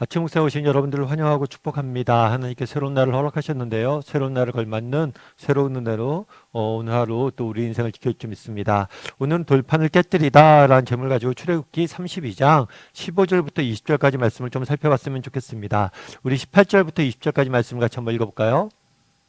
아침 목사에 오신 여러분들을 환영하고 축복합니다. 하나님께 새로운 날을 허락하셨는데요. 새로운 날을 걸맞는 새로운 은혜로 오늘 하루 또 우리 인생을 지킬 줄 믿습니다. 오늘은 돌판을 깨뜨리다 라는 제목을 가지고 출애굽기 32장 15절부터 20절까지 말씀을 좀 살펴봤으면 좋겠습니다. 우리 18절부터 20절까지 말씀을 같이 한번 읽어볼까요?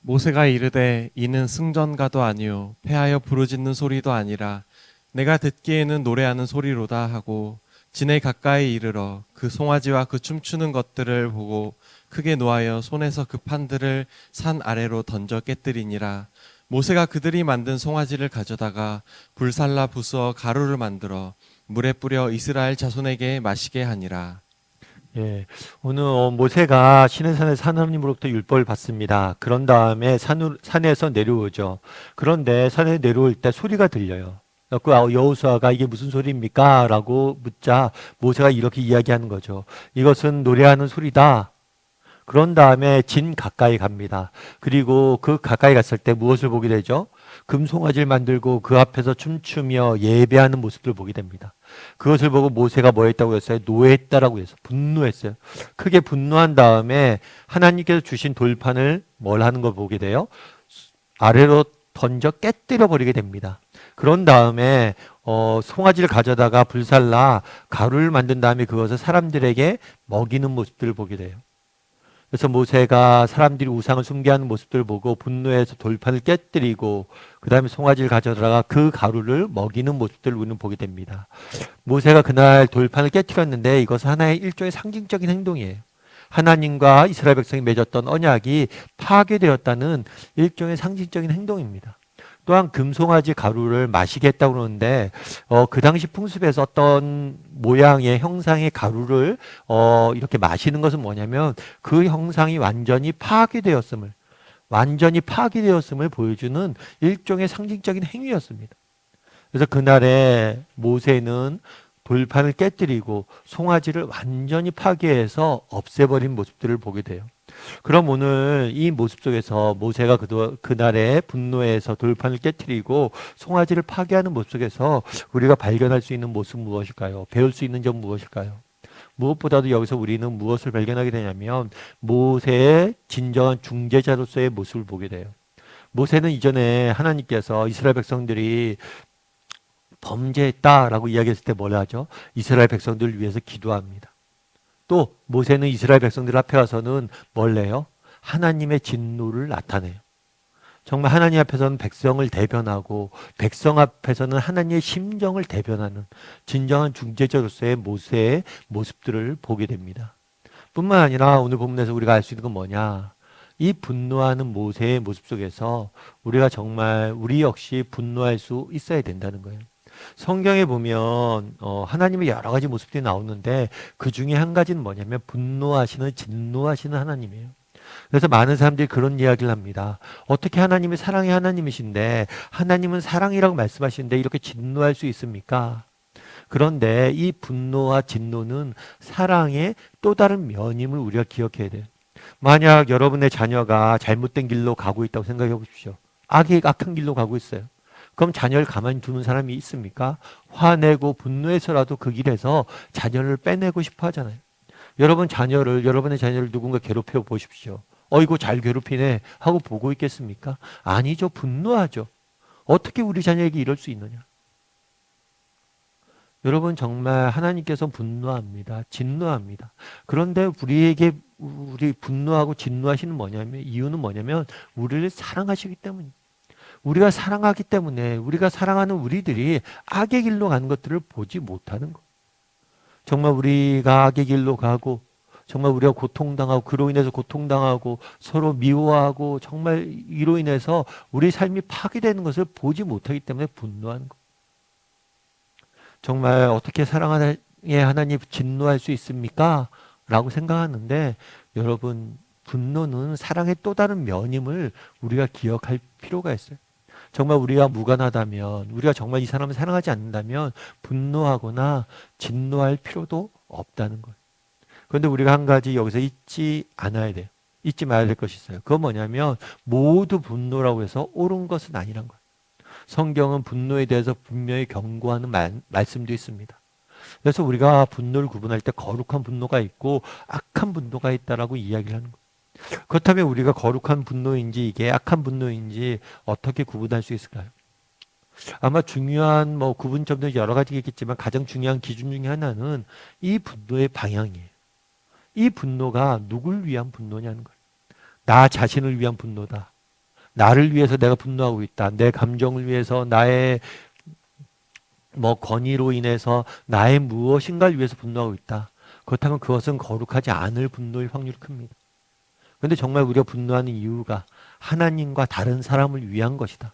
모세가 이르되 이는 승전가도 아니요 패하여 부르짖는 소리도 아니라 내가 듣기에는 노래하는 소리로다 하고 진에 가까이 이르러 그 송아지와 그 춤추는 것들을 보고 크게 노하여 손에서 그 판들을 산 아래로 던져 깨뜨리니라. 모세가 그들이 만든 송아지를 가져다가 불살라 부수어 가루를 만들어 물에 뿌려 이스라엘 자손에게 마시게 하니라. 예, 오늘 모세가 시내산에서 하나님으로부터 율법을 받습니다. 그런 다음에 산에서 내려오죠. 그런데 산에 내려올 때 소리가 들려요. 그 여호수아가 이게 무슨 소리입니까? 라고 묻자 모세가 이렇게 이야기하는 거죠. 이것은 노래하는 소리다. 그런 다음에 진 가까이 갑니다. 그리고 그 가까이 갔을 때 무엇을 보게 되죠? 금송아지를 만들고 그 앞에서 춤추며 예배하는 모습을 보게 됩니다. 그것을 보고 모세가 뭐 했다고 했어요? 노했다라고 해서 분노했어요. 크게 분노한 다음에 하나님께서 주신 돌판을 뭘 하는 걸 보게 돼요? 아래로 던져 깨뜨려 버리게 됩니다. 그런 다음에 송아지를 가져다가 불살라 가루를 만든 다음에 그것을 사람들에게 먹이는 모습들을 보게 돼요. 그래서 모세가 사람들이 우상을 숭배하는 모습들을 보고 분노해서 돌판을 깨뜨리고 그 다음에 송아지를 가져다가 그 가루를 먹이는 모습들을 우리는 보게 됩니다. 모세가 그날 돌판을 깨뜨렸는데 이것은 하나의 일종의 상징적인 행동이에요. 하나님과 이스라엘 백성이 맺었던 언약이 파괴되었다는 일종의 상징적인 행동입니다. 또한 금송아지 가루를 마시게 했다고 그러는데 그 당시 풍습에서 어떤 모양의 형상의 가루를 이렇게 마시는 것은 뭐냐면 그 형상이 완전히 파괴되었음을 보여주는 일종의 상징적인 행위였습니다. 그래서 그날에 모세는 돌판을 깨뜨리고 송아지를 완전히 파괴해서 없애버린 모습들을 보게 돼요. 그럼 오늘 이 모습 속에서 모세가 그날에 분노해서 돌판을 깨뜨리고 송아지를 파괴하는 모습 속에서 우리가 발견할 수 있는 모습 무엇일까요? 배울 수 있는 점 무엇일까요? 무엇보다도 여기서 우리는 무엇을 발견하게 되냐면 모세의 진정한 중재자로서의 모습을 보게 돼요. 모세는 이전에 하나님께서 이스라엘 백성들이 범죄했다라고 이야기했을 때 뭘 하죠? 이스라엘 백성들을 위해서 기도합니다. 또 모세는 이스라엘 백성들 앞에 가서는 뭘 해요? 하나님의 진노를 나타내요. 정말 하나님 앞에서는 백성을 대변하고 백성 앞에서는 하나님의 심정을 대변하는 진정한 중재자로서의 모세의 모습들을 보게 됩니다. 뿐만 아니라 오늘 본문에서 우리가 알 수 있는 건 뭐냐? 이 분노하는 모세의 모습 속에서 우리가 정말 우리 역시 분노할 수 있어야 된다는 거예요. 성경에 보면 하나님의 여러 가지 모습들이 나오는데 그 중에 한 가지는 뭐냐면 분노하시는 진노하시는 하나님이에요. 그래서 많은 사람들이 그런 이야기를 합니다. 어떻게 하나님이 사랑의 하나님이신데 하나님은 사랑이라고 말씀하시는데 이렇게 진노할 수 있습니까? 그런데 이 분노와 진노는 사랑의 또 다른 면임을 우리가 기억해야 돼요. 만약 여러분의 자녀가 잘못된 길로 가고 있다고 생각해 보십시오. 악한 길로 가고 있어요. 그럼 자녀를 가만히 두는 사람이 있습니까? 화내고 분노해서라도 그 길에서 자녀를 빼내고 싶어 하잖아요. 여러분의 자녀를 누군가 괴롭혀 보십시오. 어이구, 잘 괴롭히네 하고 보고 있겠습니까? 아니죠. 분노하죠. 어떻게 우리 자녀에게 이럴 수 있느냐? 여러분, 정말 하나님께서 분노합니다. 진노합니다. 그런데 우리 분노하고 진노하시는 이유는 뭐냐면 우리를 사랑하시기 때문입니다. 우리가 사랑하기 때문에 우리가 사랑하는 우리들이 악의 길로 가는 것들을 보지 못하는 것. 정말 우리가 악의 길로 가고 정말 우리가 고통당하고 그로 인해서 고통당하고 서로 미워하고 정말 이로 인해서 우리 삶이 파괴되는 것을 보지 못하기 때문에 분노하는 것. 정말 어떻게 사랑하는 하나님 진노할 수 있습니까? 라고 생각하는데 여러분, 분노는 사랑의 또 다른 면임을 우리가 기억할 필요가 있어요. 정말 우리가 무관하다면, 우리가 정말 이 사람을 사랑하지 않는다면 분노하거나 진노할 필요도 없다는 거예요. 그런데 우리가 한 가지 여기서 잊지 말아야 될 것이 있어요. 그건 뭐냐면 모두 분노라고 해서 옳은 것은 아니란 거예요. 성경은 분노에 대해서 분명히 경고하는 말씀도 있습니다. 그래서 우리가 분노를 구분할 때 거룩한 분노가 있고 악한 분노가 있다라고 이야기를 하는 거예요. 그렇다면 우리가 거룩한 분노인지 이게 악한 분노인지 어떻게 구분할 수 있을까요? 아마 중요한 뭐 구분점도 여러 가지가 있겠지만 가장 중요한 기준 중에 하나는 이 분노의 방향이에요. 이 분노가 누굴 위한 분노냐는 거예요. 나 자신을 위한 분노다. 나를 위해서 내가 분노하고 있다. 내 감정을 위해서 나의 뭐 권위로 인해서 나의 무엇인가를 위해서 분노하고 있다. 그렇다면 그것은 거룩하지 않을 분노일 확률이 큽니다. 그런데 정말 우리가 분노하는 이유가 하나님과 다른 사람을 위한 것이다.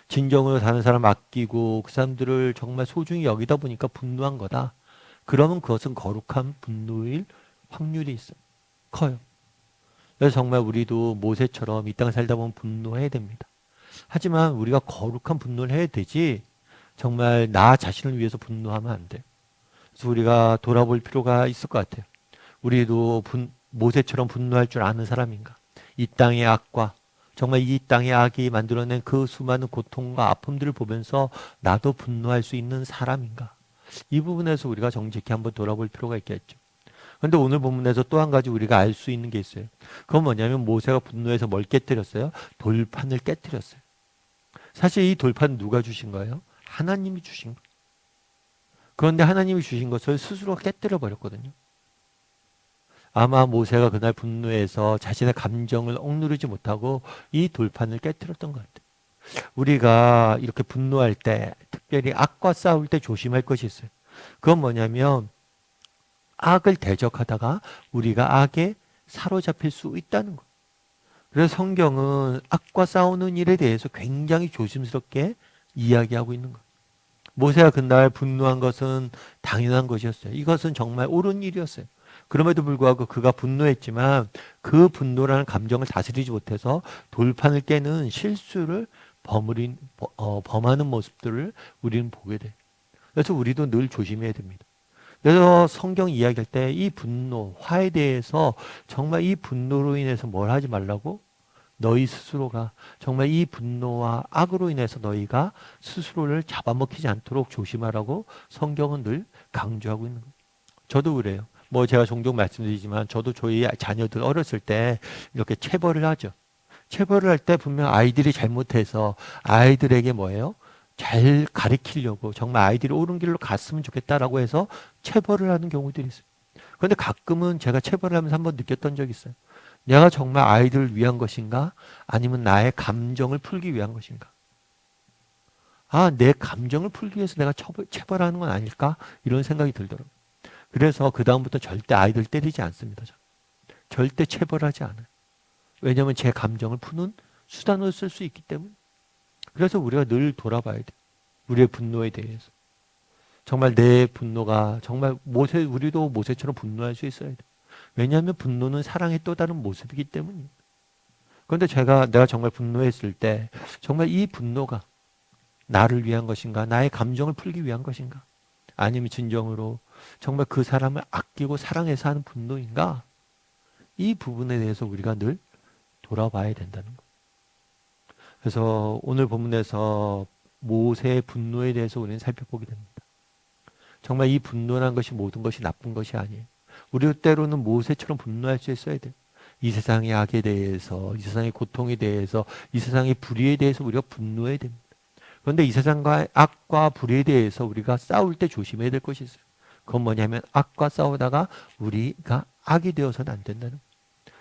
진정으로 다른 사람 아끼고 그 사람들을 정말 소중히 여기다 보니까 분노한 거다. 그러면 그것은 거룩한 분노일 확률이 있어요. 커요. 그래서 정말 우리도 모세처럼 이 땅에 살다 보면 분노해야 됩니다. 하지만 우리가 거룩한 분노를 해야 되지 정말 나 자신을 위해서 분노하면 안 돼요. 그래서 우리가 돌아볼 필요가 있을 것 같아요. 우리도 모세처럼 분노할 줄 아는 사람인가? 이 땅의 악과 정말 이 땅의 악이 만들어낸 그 수많은 고통과 아픔들을 보면서 나도 분노할 수 있는 사람인가? 이 부분에서 우리가 정직히 한번 돌아볼 필요가 있겠죠. 그런데 오늘 본문에서 또 한 가지 우리가 알 수 있는 게 있어요. 그건 뭐냐면 모세가 분노해서 뭘 깨뜨렸어요? 돌판을 깨뜨렸어요. 사실 이 돌판은 누가 주신 거예요? 하나님이 주신 거예요. 그런데 하나님이 주신 것을 스스로 깨뜨려 버렸거든요. 아마 모세가 그날 분노해서 자신의 감정을 억누르지 못하고 이 돌판을 깨뜨렸던 것 같아요. 우리가 이렇게 분노할 때, 특별히 악과 싸울 때 조심할 것이 있어요. 그건 뭐냐면 악을 대적하다가 우리가 악에 사로잡힐 수 있다는 거예요. 그래서 성경은 악과 싸우는 일에 대해서 굉장히 조심스럽게 이야기하고 있는 거예요. 모세가 그날 분노한 것은 당연한 것이었어요. 이것은 정말 옳은 일이었어요. 그럼에도 불구하고 그가 분노했지만 그 분노라는 감정을 다스리지 못해서 돌판을 깨는 실수를 범하는 모습들을 우리는 보게 돼요. 그래서 우리도 늘 조심해야 됩니다. 그래서 성경 이야기할 때 이 분노, 화에 대해서 정말 이 분노로 인해서 뭘 하지 말라고? 너희 스스로가 정말 이 분노와 악으로 인해서 너희가 스스로를 잡아먹히지 않도록 조심하라고 성경은 늘 강조하고 있는 거예요. 저도 그래요. 뭐 제가 종종 말씀드리지만 저도 저희 자녀들 어렸을 때 이렇게 체벌을 하죠. 체벌을 할 때 분명 아이들이 잘못해서 아이들에게 뭐예요? 잘 가르치려고 정말 아이들이 옳은 길로 갔으면 좋겠다라고 해서 체벌을 하는 경우들이 있어요. 그런데 가끔은 제가 체벌을 하면서 한번 느꼈던 적이 있어요. 내가 정말 아이들을 위한 것인가? 아니면 나의 감정을 풀기 위한 것인가? 아, 내 감정을 풀기 위해서 내가 체벌하는 건 아닐까? 이런 생각이 들더라고요. 그래서 그다음부터 절대 아이들 때리지 않습니다. 저는. 절대 체벌하지 않아요. 왜냐하면 제 감정을 푸는 수단으로 쓸 수 있기 때문에. 그래서 우리가 늘 돌아봐야 돼요. 우리의 분노에 대해서. 정말 내 분노가 정말 우리도 모세처럼 분노할 수 있어야 돼요. 왜냐하면 분노는 사랑의 또 다른 모습이기 때문이에요. 그런데 내가 정말 분노했을 때 정말 이 분노가 나를 위한 것인가? 나의 감정을 풀기 위한 것인가? 아니면 진정으로 정말 그 사람을 아끼고 사랑해서 하는 분노인가? 이 부분에 대해서 우리가 늘 돌아봐야 된다는 거. 그래서 오늘 본문에서 모세의 분노에 대해서 우리는 살펴보게 됩니다. 정말 이 분노란 것이 모든 것이 나쁜 것이 아니에요. 우리도 때로는 모세처럼 분노할 수 있어야 돼요. 이 세상의 악에 대해서, 이 세상의 고통에 대해서, 이 세상의 불의에 대해서 우리가 분노해야 됩니다. 그런데 이 세상과 악과 불의에 대해서 우리가 싸울 때 조심해야 될 것이 있어요. 그건 뭐냐면 악과 싸우다가 우리가 악이 되어서는 안 된다는 거예요.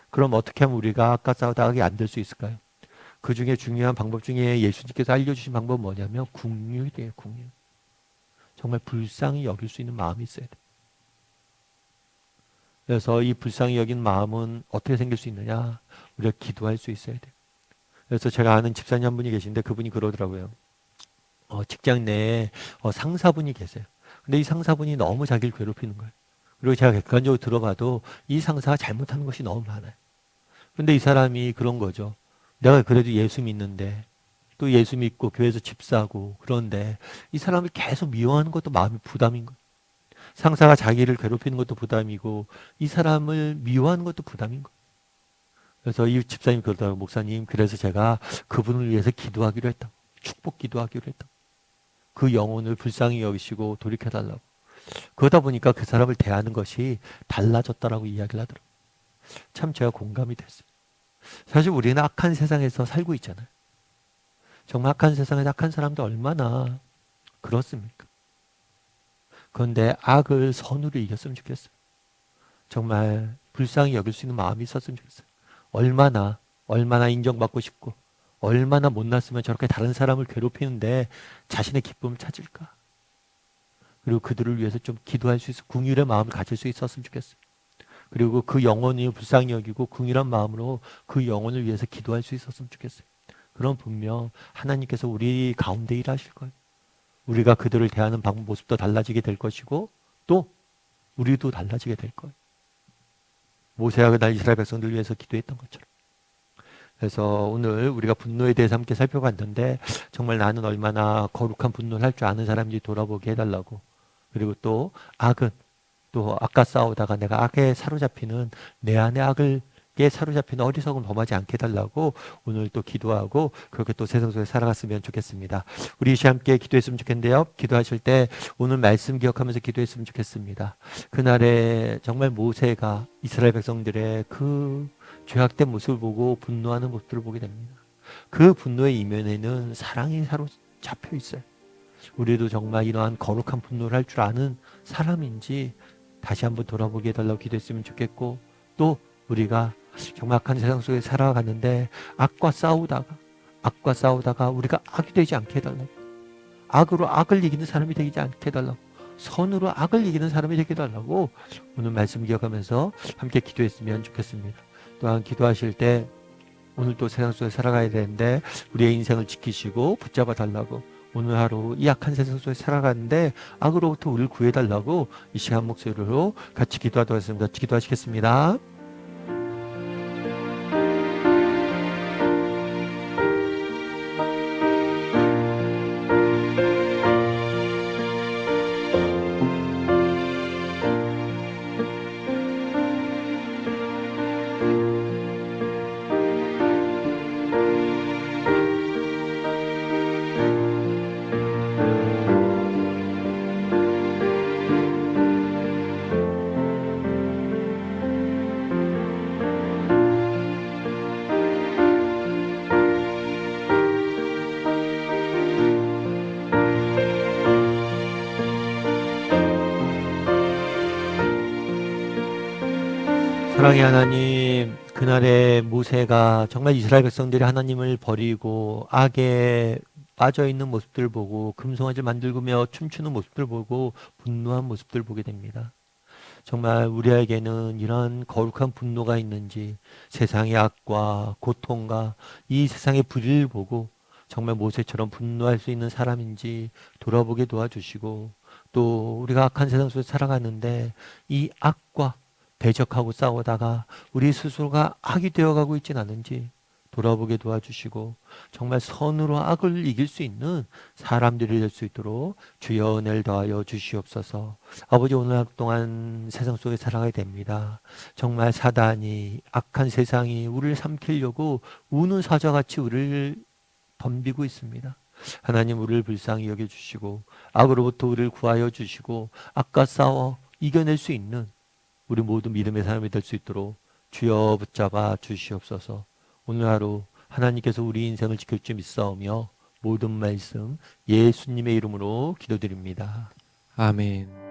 그럼 어떻게 하면 우리가 악과 싸우다 악이 안 될 수 있을까요? 그 중에 중요한 방법 중에 예수님께서 알려주신 방법은 뭐냐면 긍휼이에요. 긍휼. 정말 불쌍히 여길 수 있는 마음이 있어야 돼요. 그래서 이 불쌍히 여긴 마음은 어떻게 생길 수 있느냐? 우리가 기도할 수 있어야 돼요. 그래서 제가 아는 집사님 한 분이 계신데 그분이 그러더라고요. 직장 내에 상사분이 계세요. 근데 이 상사분이 너무 자기를 괴롭히는 거예요. 그리고 제가 객관적으로 들어봐도 이 상사가 잘못하는 것이 너무 많아요. 그런데 이 사람이 그런 거죠. 내가 그래도 예수 믿는데 또 예수 믿고 교회에서 집사하고 그런데 이 사람을 계속 미워하는 것도 마음이 부담인 거예요. 상사가 자기를 괴롭히는 것도 부담이고 이 사람을 미워하는 것도 부담인 거예요. 그래서 이 집사님이 그러더라고요. 목사님, 그래서 제가 그분을 위해서 기도하기로 했다. 축복 기도하기로 했다. 그 영혼을 불쌍히 여기시고 돌이켜달라고. 그러다 보니까 그 사람을 대하는 것이 달라졌다라고 이야기를 하더라고요. 참 제가 공감이 됐어요. 사실 우리는 악한 세상에서 살고 있잖아요. 정말 악한 세상에서 악한 사람도 얼마나 그렇습니까? 그런데 악을 선으로 이겼으면 좋겠어요. 정말 불쌍히 여길 수 있는 마음이 있었으면 좋겠어요. 얼마나 인정받고 싶고, 얼마나 못났으면 저렇게 다른 사람을 괴롭히는데 자신의 기쁨을 찾을까? 그리고 그들을 위해서 좀 기도할 수 있어, 긍휼의 마음을 가질 수 있었으면 좋겠어요. 그리고 그 영혼이 불쌍히 여기고 긍휼한 마음으로 그 영혼을 위해서 기도할 수 있었으면 좋겠어요. 그럼 분명 하나님께서 우리 가운데 일하실 거예요. 우리가 그들을 대하는 방법, 모습도 달라지게 될 것이고 또 우리도 달라지게 될 거예요. 모세가 그날 이스라엘 백성들 위해서 기도했던 것처럼. 그래서 오늘 우리가 분노에 대해서 함께 살펴봤는데 정말 나는 얼마나 거룩한 분노를 할 줄 아는 사람인지 돌아보게 해달라고. 그리고 또 악은 또 악과 싸우다가 내가 악에 사로잡히는 내 안의 악을 사로잡히는 어리석은 범하지 않게 해달라고 오늘 또 기도하고 그렇게 또 세상 속에 살아갔으면 좋겠습니다. 우리 이시 함께 기도했으면 좋겠는데요. 기도하실 때 오늘 말씀 기억하면서 기도했으면 좋겠습니다. 그날에 정말 모세가 이스라엘 백성들의 그 죄악된 모습을 보고 분노하는 모습들을 보게 됩니다. 그 분노의 이면에는 사랑이 사로잡혀 있어요. 우리도 정말 이러한 거룩한 분노를 할 줄 아는 사람인지 다시 한번 돌아보게 해달라고 기도했으면 좋겠고 또 우리가 정말 악한 세상 속에 살아가는데 악과 싸우다가 우리가 악이 되지 않게 해달라고, 악으로 악을 이기는 사람이 되지 않게 해달라고, 선으로 악을 이기는 사람이 되게 해달라고 오늘 말씀 기억하면서 함께 기도했으면 좋겠습니다. 또한 기도하실 때 오늘 또 세상 속에 살아가야 되는데 우리의 인생을 지키시고 붙잡아 달라고, 오늘 하루 이 악한 세상 속에 살아가는데 악으로부터 우리를 구해달라고 이 시간 목소리로 같이 기도하도록 하겠습니다. 같이 기도하시겠습니다. 사랑의 하나님, 그날의 모세가 정말 이스라엘 백성들이 하나님을 버리고 악에 빠져있는 모습들을 보고 금송아지 만들고며 춤추는 모습들을 보고 분노한 모습들을 보게 됩니다. 정말 우리에게는 이런 거룩한 분노가 있는지, 세상의 악과 고통과 이 세상의 불의를 보고 정말 모세처럼 분노할 수 있는 사람인지 돌아보게 도와주시고, 또 우리가 악한 세상 속에 살아가는데 이 악과 대적하고 싸우다가 우리 스스로가 악이 되어가고 있진 않은지 돌아보게 도와주시고 정말 선으로 악을 이길 수 있는 사람들이 될 수 있도록 주여 은혜를 더하여 주시옵소서. 아버지, 오늘 하루 동안 세상 속에 살아가야 됩니다. 정말 사단이, 악한 세상이 우리를 삼키려고 우는 사자같이 우리를 덤비고 있습니다. 하나님, 우리를 불쌍히 여겨주시고 악으로부터 우리를 구하여 주시고 악과 싸워 이겨낼 수 있는 우리 모두 믿음의 사람이 될 수 있도록 주여 붙잡아 주시옵소서. 오늘 하루 하나님께서 우리 인생을 지킬 줄 믿사오며 모든 말씀 예수님의 이름으로 기도드립니다. 아멘.